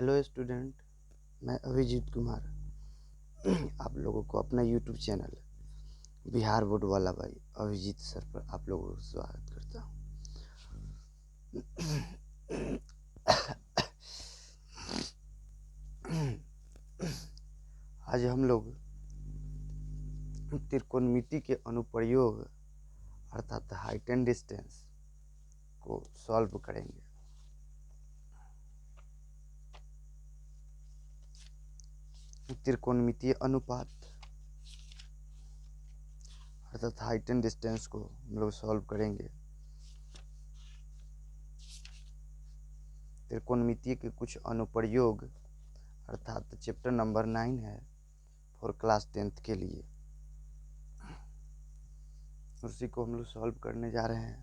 Hello student. मैं अभिजीत कुमार आप लोगों को अपना यूट्यूब चैनल बिहार बोर्ड वाला भाई अभिजीत सर पर आप लोगों को स्वागत करता हूँ। आज हम लोग त्रिकोणमिति के अनुप्रयोग अर्थात हाइट एंड डिस्टेंस को सॉल्व करेंगे। त्रिकोणमितीय अनुपात अर्थात हाइट एंड डिस्टेंस को हम लोग सॉल्व करेंगे। त्रिकोणमितीय के कुछ अनुप्रयोग अर्थात चैप्टर नंबर 9 है फॉर क्लास 10th के लिए, उसी को हम लोग सॉल्व करने जा रहे हैं।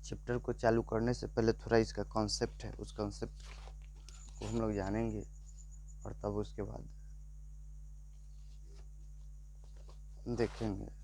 चैप्टर को चालू करने से पहले थोड़ा इसका कॉन्सेप्ट है, उस कॉन्सेप्ट को हम लोग जानेंगे और तब उसके बाद देखेंगे।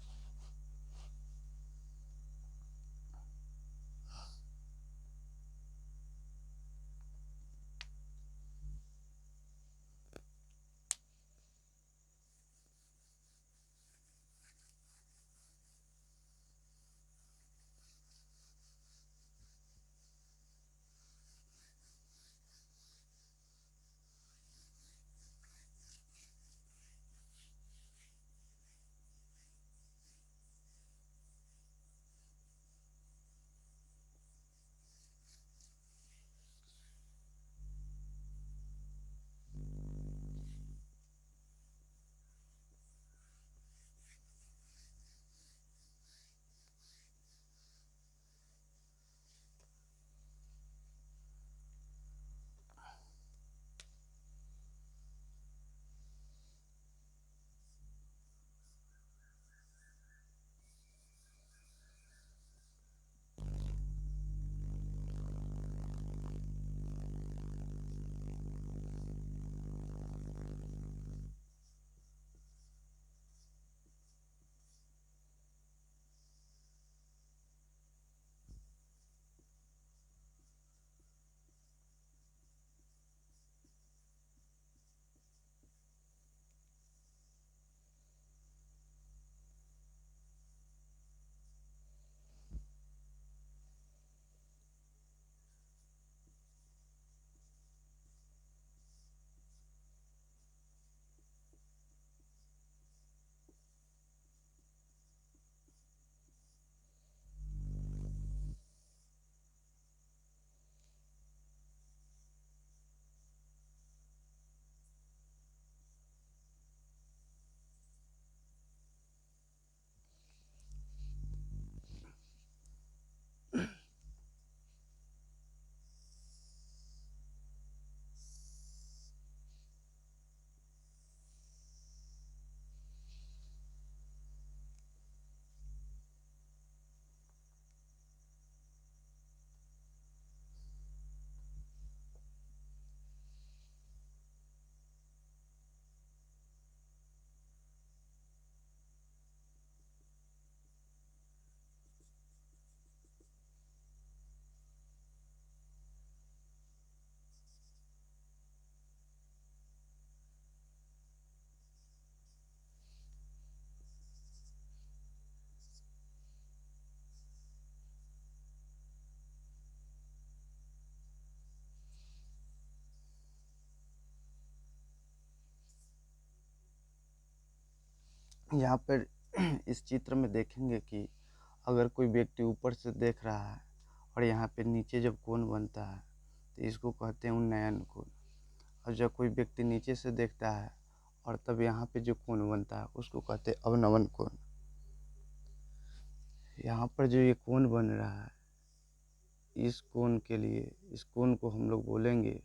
यहाँ पर इस चित्र में देखेंगे कि अगर कोई व्यक्ति ऊपर से देख रहा है और यहाँ पे नीचे जब कोण बनता है तो इसको कहते हैं उन्नयन कोण। और जब कोई व्यक्ति नीचे से देखता है और तब यहाँ पे जो कोण बनता है उसको कहते हैं अवनमन कोण। यहाँ पर जो ये कोण बन रहा है इस कोण के लिए इस कोण को हम लोग बोलेंगे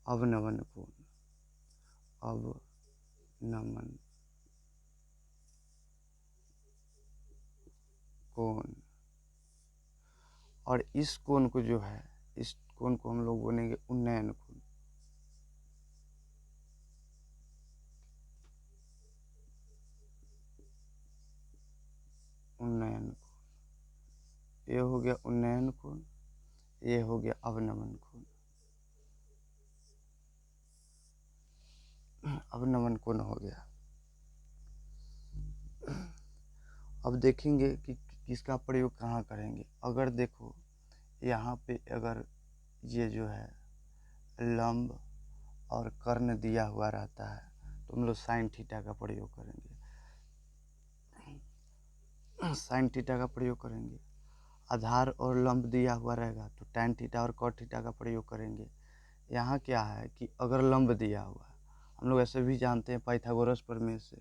अवनमन कोण। अवनमन कोण। और इस कोण को जो है इस कोण को हम लोग बोलेंगे उन्नयन कोण। उन्नयन कोण, ये हो गया उन्नयन कोण, ये हो गया अवनमन कोण। अवनमन कोण हो गया। अब देखेंगे कि किसका प्रयोग कहाँ करेंगे। अगर देखो यहाँ पे अगर ये जो है लंब और कर्ण दिया हुआ रहता है तो हम लोग साइन थीटा का प्रयोग करेंगे। साइन थीटा का प्रयोग करेंगे। आधार और लंब दिया हुआ रहेगा तो टैन थीटा और कॉट थीटा का प्रयोग करेंगे। यहाँ क्या है कि अगर लंब दिया हुआ है, हम लोग ऐसे भी जानते हैं पाइथागोरस प्रमेय से,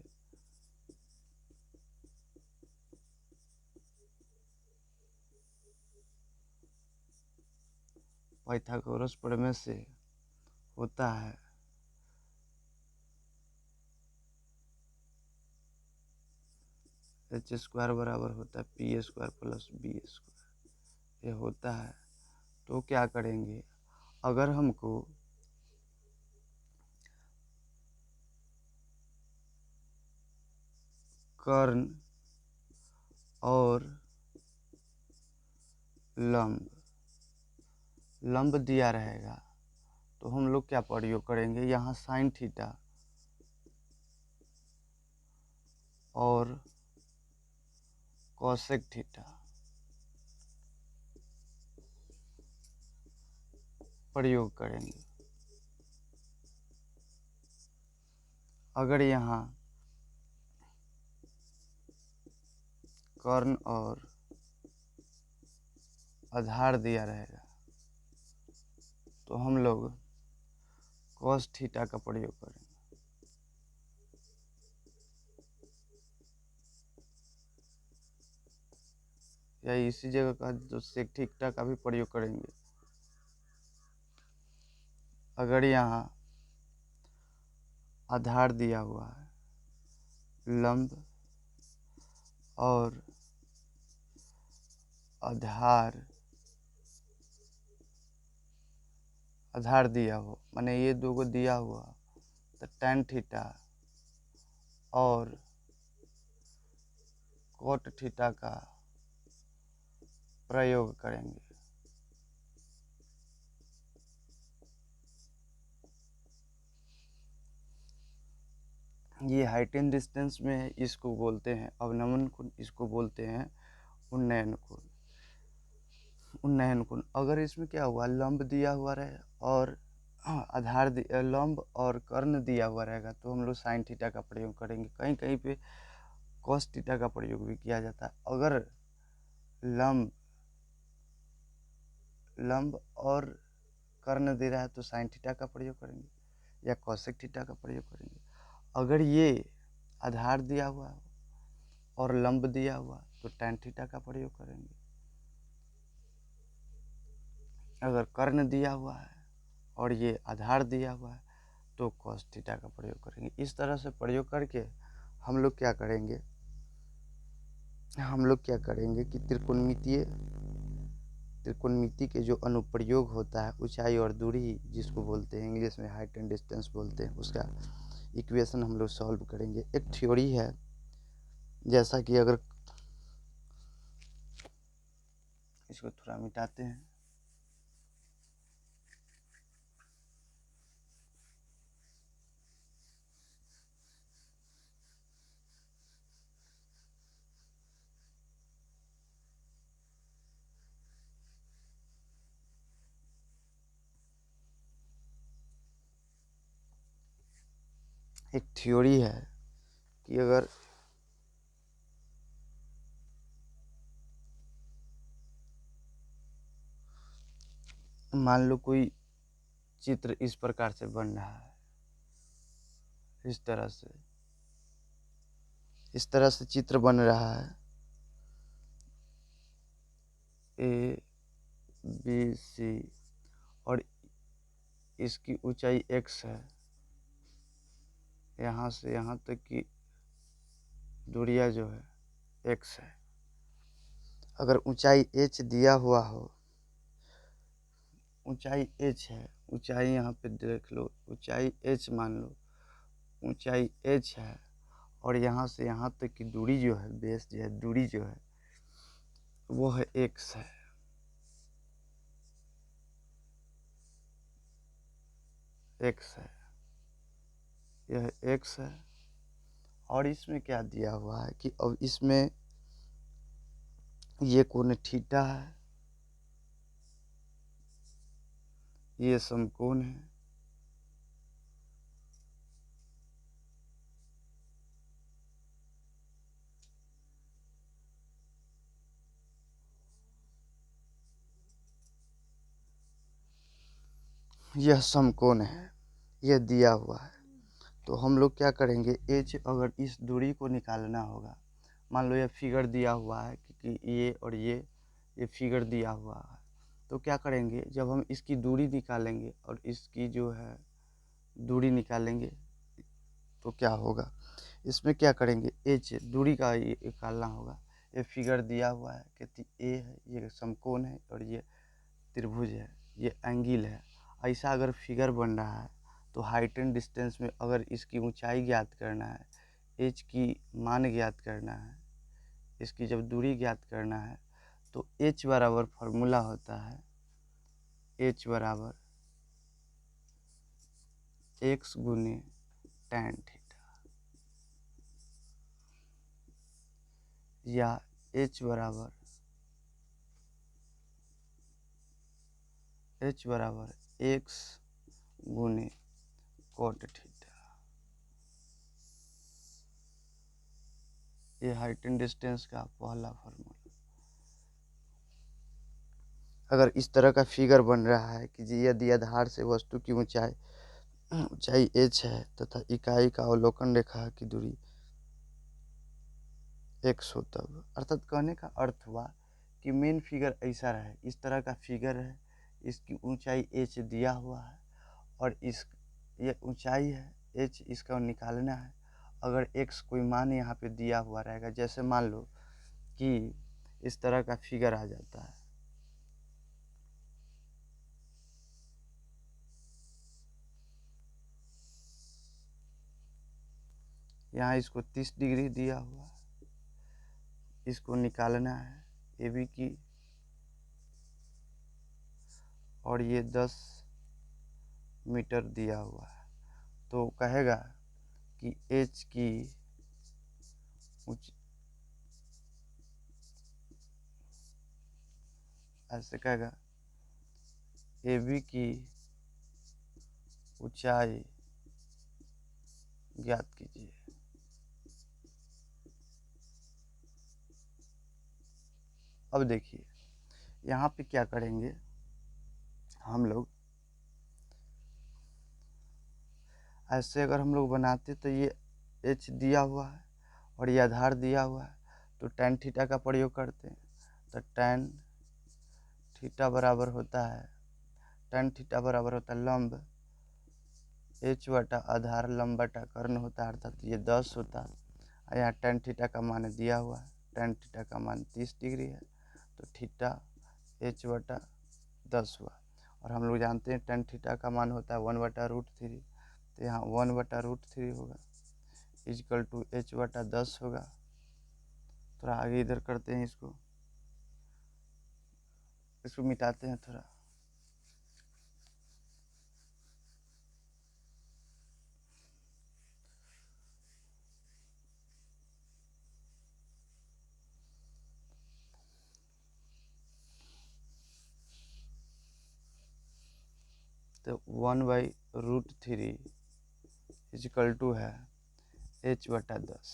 पाइथागोरस प्रमेय से होता है एच स्क्वायर बराबर होता है P square plus B square, ये होता है। तो क्या करेंगे, अगर हमको कर्ण और लंब दिया रहेगा तो हम लोग क्या प्रयोग करेंगे, यहाँ साइन थीटा और कॉसेक थीटा प्रयोग करेंगे। अगर यहाँ कर्ण और आधार दिया रहेगा तो हम लोग कॉस थीटा का प्रयोग करेंगे। या इसी जगह का जो सेक थीटा का भी प्रयोग करेंगे। अगर यहाँ आधार दिया हुआ है, लंब और आधार दिया हो, माने ये दो को दिया हुआ, तो टैन थीटा और कॉट थीटा का प्रयोग करेंगे। ये हाइटेन डिस्टेंस में इसको बोलते हैं अवनमन कोण, इसको बोलते हैं उन्नयन कोण। उन्नयन कोण अगर इसमें क्या हुआ, लंब दिया हुआ रहे और आधार लंब और कर्ण दिया हुआ रहेगा तो हम लोग साइन थीटा का प्रयोग करेंगे। कहीं कहीं पे कॉस थीटा का प्रयोग भी किया जाता है। अगर लंब और कर्ण दे रहा है तो साइन थीटा का प्रयोग करेंगे या कॉसेक थीटा का प्रयोग करेंगे। अगर ये आधार दिया हुआ है और लंब दिया हुआ तो टैन थीटा का प्रयोग करेंगे। अगर कर्ण दिया हुआ है और ये आधार दिया हुआ है तो कॉस थीटा का प्रयोग करेंगे। इस तरह से प्रयोग करके हम लोग क्या करेंगे कि त्रिकोणमिति के जो अनुप्रयोग होता है, ऊंचाई और दूरी जिसको बोलते हैं, इंग्लिश में हाइट एंड डिस्टेंस बोलते हैं, उसका इक्वेशन हम लोग सॉल्व करेंगे। एक थ्योरी है, जैसा कि अगर इसको थोड़ा मिटाते हैं, एक थ्योरी है कि अगर मान लो कोई चित्र इस प्रकार से बन रहा है, इस तरह से चित्र बन रहा है। ए बी सी और इसकी ऊंचाई x है, यहाँ से यहाँ तक की दूरिया जो है x है। अगर ऊंचाई h दिया हुआ हो, ऊंचाई h है, ऊंचाई यहाँ पे देख लो, ऊंचाई h मान लो, ऊंचाई h है और यहाँ से यहाँ तक की दूरी जो है, बेस जो है, दूरी जो है वो है x है। x है, यह x है। और इसमें क्या दिया हुआ है कि अब इसमें ये कोण थीटा है, ये समकोण है, यह समकोण है, यह दिया हुआ है। तो हम लोग क्या करेंगे, एच अगर इस दूरी को निकालना होगा, मान लो यह फिगर दिया हुआ है कि ये और ये फिगर दिया हुआ है, तो क्या करेंगे, जब हम इसकी दूरी निकालेंगे और इसकी जो है दूरी निकालेंगे तो क्या होगा, इसमें क्या करेंगे, एच दूरी का ये निकालना होगा। ये फिगर दिया हुआ है कि ए है, ये समकोण है और ये त्रिभुज है, ये एंगल है। ऐसा अगर फिगर बन रहा है तो हाइट एंड डिस्टेंस में अगर इसकी ऊंचाई ज्ञात करना है, एच की मान ज्ञात करना है, इसकी जब दूरी ज्ञात करना है तो एच बराबर फार्मूला होता है, एच बराबर एक्स गुने टैन थीटा, या एच बराबर एक्स गुने कोट थीटा। ये हाइट एंड डिस्टेंस का पहला फार्मूला। अगर इस तरह का फिगर बन रहा है कि यदि आधार से वस्तु की ऊंचाई h है तथा इकाई का अवलोकन रेखा की दूरी x हो, तब अर्थात कहने का अर्थ हुआ कि मेन फिगर ऐसा रहे, इस तरह का फिगर है, इसकी ऊंचाई h दिया हुआ है और ये ऊंचाई है h, इसका निकालना है। अगर x कोई मान यहाँ पे दिया हुआ रहेगा, जैसे मान लो कि इस तरह का फिगर आ जाता है, यहाँ इसको 30 डिग्री दिया हुआ है, इसको निकालना है ए बी की, और ये 10 मीटर दिया हुआ है, तो कहेगा कि h की ऐसे कहेगा ए बी की ऊंचाई ज्ञात कीजिए। अब देखिए यहाँ पे क्या करेंगे हम लोग, ऐसे अगर हम लोग बनाते तो ये h दिया हुआ है और ये आधार दिया हुआ है, तो tan थीटा का प्रयोग करते हैं, तो tan थीटा बराबर होता है, tan थीटा बराबर होता है लंब h बटा आधार लंब बटा कर्ण होता है, अर्थात ये 10 होता है। यहाँ tan थीटा का मान दिया हुआ है, tan थीटा का मान 30 डिग्री है, तो थीटा h बटा 10 हुआ। और हम लोग जानते हैं tan थीटा का मान होता है 1/√3, तो यहाँ 1/√3 होगा, इजकल टू h बटा 10 होगा। थोड़ा आगे इधर करते हैं, इसको मिटाते हैं थोड़ा, तो 1/√3 इजकल टू है h बटा 10,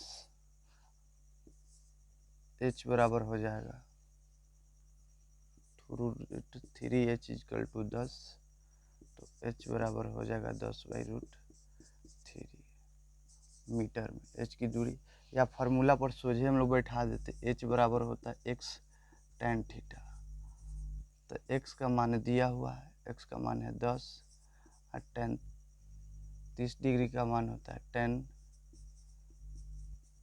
h बराबर हो जाएगा रूट 3h इक्वल टू 10, तो h बराबर हो जाएगा 10/√3 मीटर में h की दूरी, या फार्मूला पर सोझे हम लोग बैठा देते, h बराबर होता है x tan थीटा। तो x का मान दिया हुआ है, x का मान है 10 और tan 30 डिग्री का मान होता है tan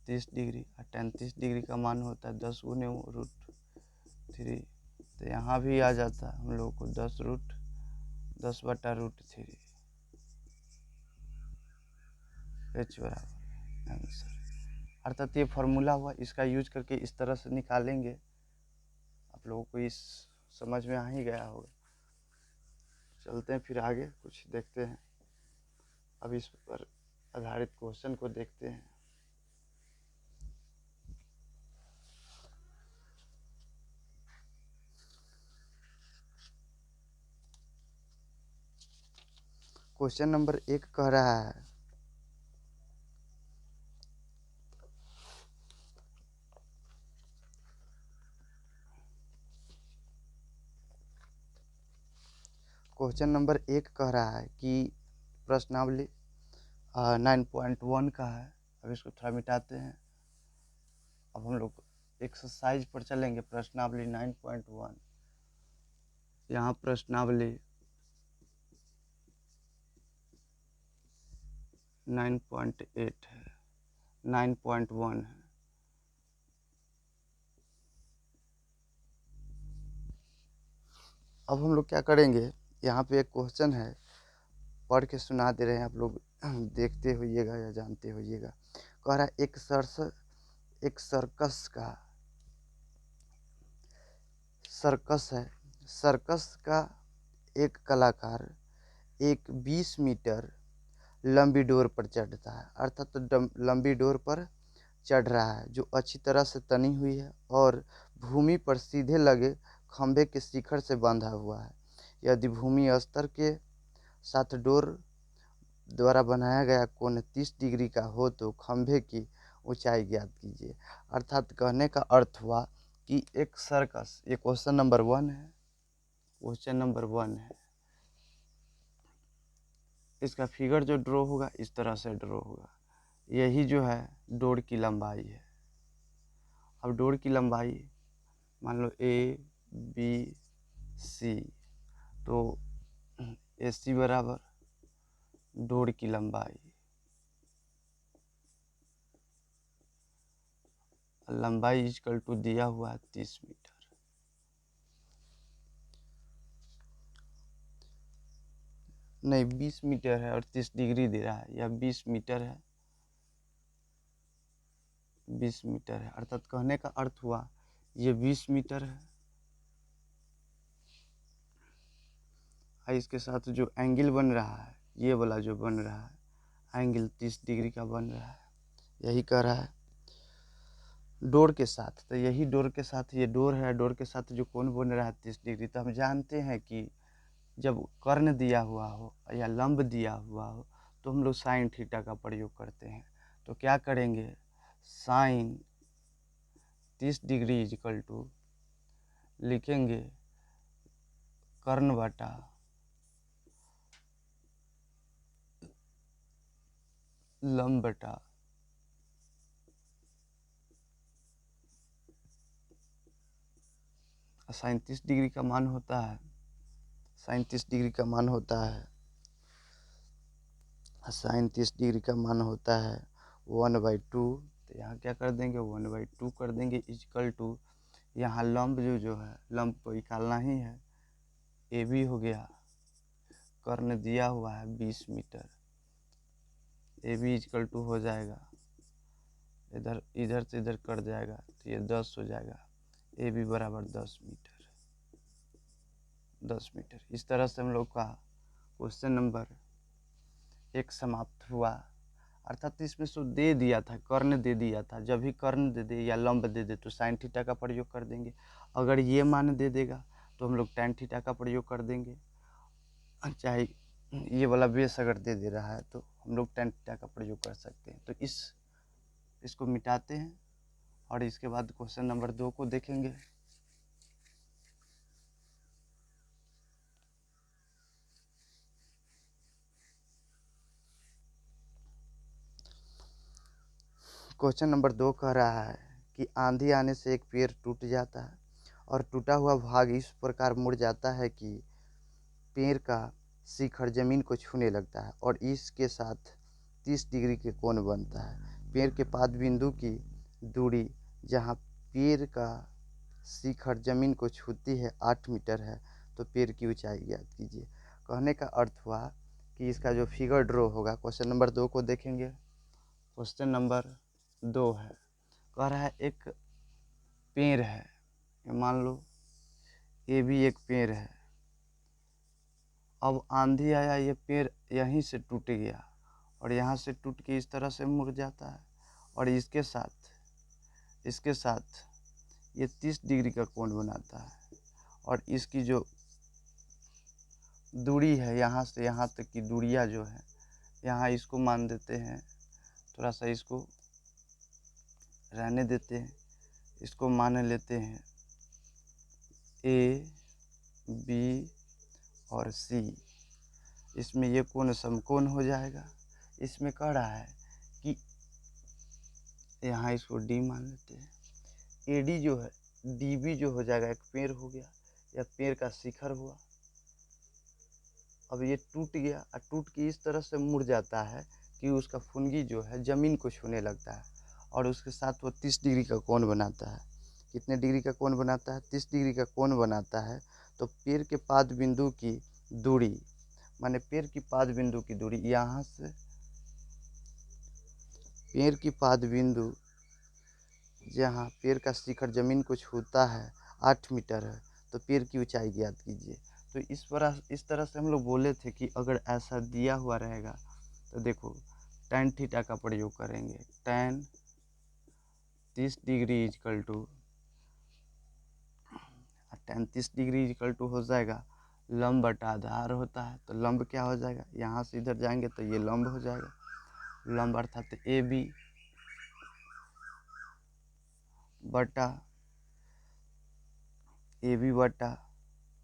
30 डिग्री, और tan 30 डिग्री का मान होता है 10 गुने √3। तो यहाँ भी आ जाता है हम लोग को 10/√3 h बराबर आंसर। अर्थात ये फार्मूला हुआ, इसका यूज करके इस तरह से निकालेंगे। आप लोगों को इस समझ में आ ही गया होगा। चलते हैं फिर आगे कुछ देखते हैं, अब इस पर आधारित क्वेश्चन को देखते हैं। क्वेश्चन नंबर 1 कह रहा है कि प्रश्नावली 9.1 का है। अब इसको थोड़ा मिटाते हैं। अब हम लोग एक्सरसाइज पर चलेंगे। प्रश्नावली 9.1, यहाँ प्रश्नावली 9.8 है, 9.1 है। अब हम लोग क्या करेंगे, यहाँ पे एक क्वेश्चन है, पढ़ के सुना दे रहे हैं, आप लोग देखते होइएगा या जानते होइएगा। कह रहा है एक सर्कस है। सर्कस का एक कलाकार एक 20 मीटर लंबी डोर पर चढ़ता है, अर्थात तो लंबी डोर पर चढ़ रहा है जो अच्छी तरह से तनी हुई है और भूमि पर सीधे लगे खंभे के शिखर से बांधा हुआ है। यदि भूमि स्तर के साथ डोर द्वारा बनाया गया कोण 30 डिग्री का हो तो खंभे की ऊंचाई ज्ञात कीजिए। अर्थात कहने का अर्थ हुआ कि एक सर्कस, ये क्वेश्चन नंबर 1 है, क्वेश्चन नंबर 1 है। इसका फिगर जो ड्रॉ होगा इस तरह से ड्रॉ होगा। यही जो है डोर की लंबाई है। अब डोर की लंबाई मान लो ABC, तो AC बराबर डोर की लंबाई, लंबाई इक्वल टू दिया हुआ है 30 मीटर। नहीं, 20 मीटर है और 30 डिग्री दे रहा है, या 20 मीटर है, 20 मीटर है। अर्थात कहने का अर्थ हुआ ये 20 मीटर है, और इसके साथ जो एंगल बन रहा है, ये वाला जो बन रहा है एंगल 30 डिग्री का बन रहा है। यही कह रहा है डोर के साथ, तो यही डोर के साथ, ये डोर है, डोर के साथ जो कोण बन रहा है 30 डिग्री। तो हम जानते हैं कि जब कर्ण दिया हुआ हो या लंब दिया हुआ हो तो हम लोग साइन थीटा का प्रयोग करते हैं। तो क्या करेंगे, साइन 30 डिग्री इक्वल टू लिखेंगे कर्ण बटा लंब बटा साइन 30 डिग्री का मान होता है, साइन 30 डिग्री का मान होता है, साइन 30 डिग्री का मान होता है 1/2। तो यहाँ क्या कर देंगे, 1/2 कर देंगे इक्वल टू, यहाँ लंब जो है लंब को निकालना ही है, ए बी हो गया, कर्ण दिया हुआ है 20 metre, A B equal to हो जाएगा, इधर इधर से इधर कट जाएगा तो ये 10 हो जाएगा, ए बी बराबर 10 मीटर, 10 मीटर। इस तरह से हम लोग का क्वेश्चन नंबर 1 समाप्त हुआ। अर्थात इसमें सो दे दिया था, कर्ण दे दिया था, जब भी कर्ण दे दे या लंब दे दे तो साइन थीटा का प्रयोग कर देंगे। अगर ये मान दे देगा तो हम लोग टैन थीटा का प्रयोग कर देंगे। चाहे ये वाला बेस अगर दे दे रहा है तो हम लोग टैन थीटा का प्रयोग कर सकते हैं। तो इसको मिटाते हैं और इसके बाद क्वेश्चन नंबर 2 को देखेंगे। क्वेश्चन नंबर 2 कह रहा है कि आंधी आने से एक पेड़ टूट जाता है और टूटा हुआ भाग इस प्रकार मुड़ जाता है कि पेड़ का शिखर जमीन को छूने लगता है और इसके साथ 30 डिग्री के कोण बनता है। पेड़ के पाद बिंदु की दूरी जहाँ पेड़ का शिखर जमीन को छूती है 8 मीटर है, तो पेड़ की ऊंचाई ज्ञात कीजिए। कहने का अर्थ हुआ कि इसका जो फिगर ड्रॉ होगा, क्वेश्चन नंबर 2 को देखेंगे। क्वेश्चन नंबर 2 है, कह रहा है एक पेड़ है, मान लो ये भी एक पेड़ है। अब आंधी आया, ये पेड़ यहीं से टूट गया और यहाँ से टूट के इस तरह से मुड़ जाता है और इसके साथ ये 30 डिग्री का कोण बनाता है और इसकी जो दूरी है यहाँ से यहाँ तक की दूरियाँ जो है, यहाँ इसको मान देते हैं, थोड़ा सा इसको रहने देते हैं, इसको मान लेते हैं ए, बी और सी। इसमें ये कोण समकोण हो जाएगा। इसमें कह रहा है कि यहाँ इसको डी मान लेते हैं, ए डी जो है, डी बी जो हो जाएगा, एक पेड़ हो गया या पेड़ का शिखर हुआ। अब ये टूट गया और टूट के इस तरह से मुड़ जाता है कि उसका फुनगी जो है ज़मीन को छूने लगता है और उसके साथ वो 30 डिग्री का कोण बनाता है। कितने डिग्री का कोण बनाता है? 30 डिग्री का कोण बनाता है। तो पेड़ के पाद बिंदु की दूरी, माने पेड़ की पाद बिंदु की दूरी यहाँ से पेड़ की पाद बिंदु जहाँ पेड़ का शिखर जमीन को छूता है 8 मीटर है, तो पेड़ की ऊंचाई ज्ञात कीजिए। तो इस तरह से हम लोग बोले थे कि अगर ऐसा दिया हुआ रहेगा तो देखो tan थीटा का प्रयोग करेंगे। tan 30 degree is equal to tan 30 degree is equal to हो जाएगा लंब बटा आधार होता है। तो लंब क्या हो जाएगा, यहाँ से इधर जाएंगे तो ये लंब हो जाएगा, लंब अर्थात ए बी बटा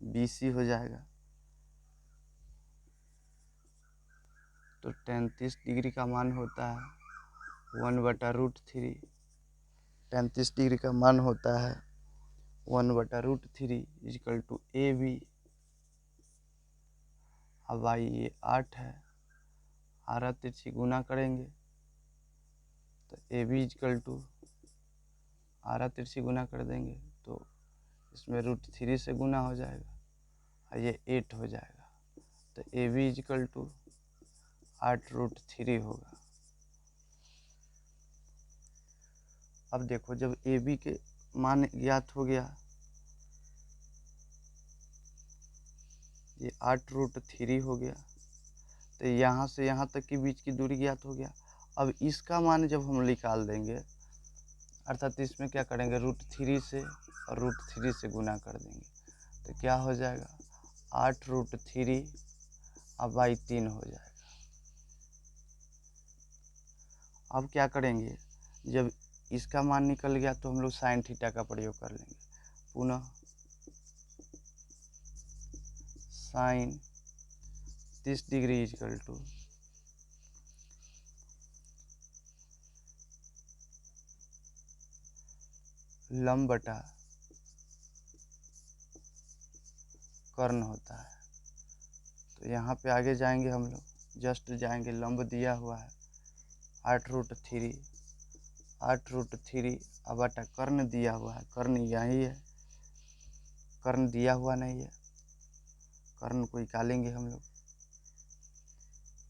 बी सी हो जाएगा। तो tan 30 डिग्री का मान होता है 1/√3। tan 30 डिग्री का मान होता है 1/√3 इजकल टू ए बी। अब आई ये 8 है, आरा तिरछी गुना करेंगे तो ए बी इजकल टू आरा तिरछी गुना कर देंगे तो इसमें √3 से गुना हो जाएगा और ये 8 हो जाएगा। तो ए बी इजकल टू 8√3 होगा। अब देखो जब ए बी के मान ज्ञात हो गया, ये 8√3 हो गया, तो यहाँ से यहाँ तक की बीच की दूरी ज्ञात हो गया। अब इसका मान जब हम निकाल देंगे, अर्थात इसमें क्या करेंगे, √3 से और √3 से गुना कर देंगे तो क्या हो जाएगा 8√3 अब बाई 3 हो जाएगा। अब क्या करेंगे, जब इसका मान निकल गया तो हम लोग साइन थीटा का प्रयोग कर लेंगे। पुनः साइन 30 डिग्री इजकल टू लंब बटा कर्ण होता है। तो यहाँ पे आगे जाएंगे हम लोग, जस्ट जाएंगे, लंब दिया हुआ है 8√3 अब बटा कर्ण दिया हुआ है, कर्ण यही है, कर्ण दिया हुआ नहीं है, कर्ण को निकालेंगे हम लोग,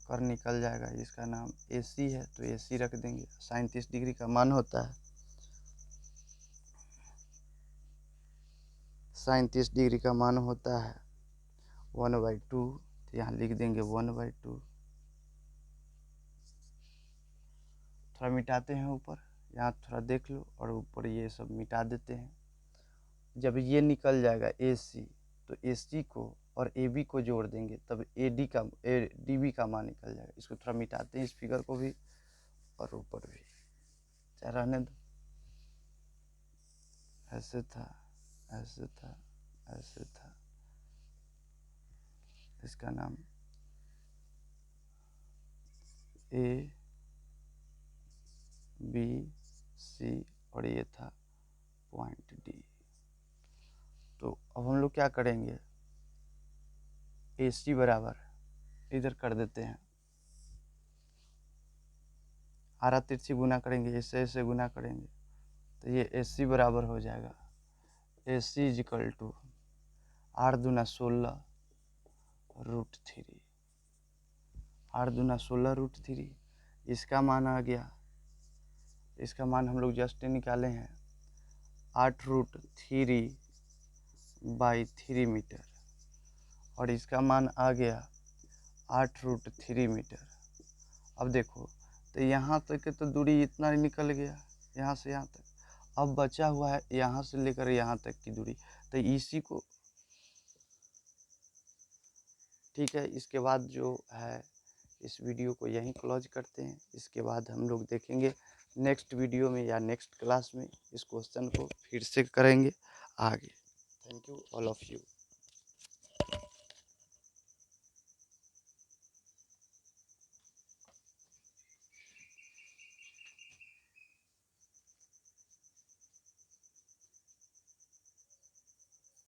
कर्ण निकल जाएगा, इसका नाम ए सी है तो ए सी रख देंगे। साइन 30 डिग्री का मान होता है, साइन 30 डिग्री का मान होता है 1/2, तो यहाँ लिख देंगे 1/2। थोड़ा मिटाते हैं ऊपर, यहाँ थोड़ा देख लो, और ऊपर ये सब मिटा देते हैं। जब ये निकल जाएगा ए सी, तो ए सी को और ए बी को जोड़ देंगे तब ए डी बी का मान निकल जाएगा। इसको थोड़ा मिटाते हैं, इस फिगर को भी और ऊपर भी, चाहे रहने दो। ऐसे था, ऐसे था, ऐसे था, इसका नाम ए बी सी और ये था पॉइंट डी। तो अब हम लोग क्या करेंगे, ए सी बराबर इधर कर देते हैं, आरा तिरछी गुना करेंगे, इससे ऐसे गुना करेंगे, तो ये ए सी बराबर हो जाएगा ए सी इजिकल टू 8×16√3, 8×16√3। इसका मान आ गया, इसका मान हम लोग जस्ट निकाले हैं 8√3/3 मीटर, और इसका मान आ गया 8√3 मीटर। अब देखो, तो यहाँ तक के तो दूरी इतना निकल गया, यहाँ से यहाँ तक। अब बचा हुआ है यहाँ से लेकर यहाँ तक की दूरी, तो इसी को, ठीक है, इसके बाद जो है इस वीडियो को यहीं क्लोज करते हैं। इसके बाद हम लोग देखेंगे नेक्स्ट वीडियो में या नेक्स्ट क्लास में इस क्वेश्चन को फिर से करेंगे आगे। Thank you all of you.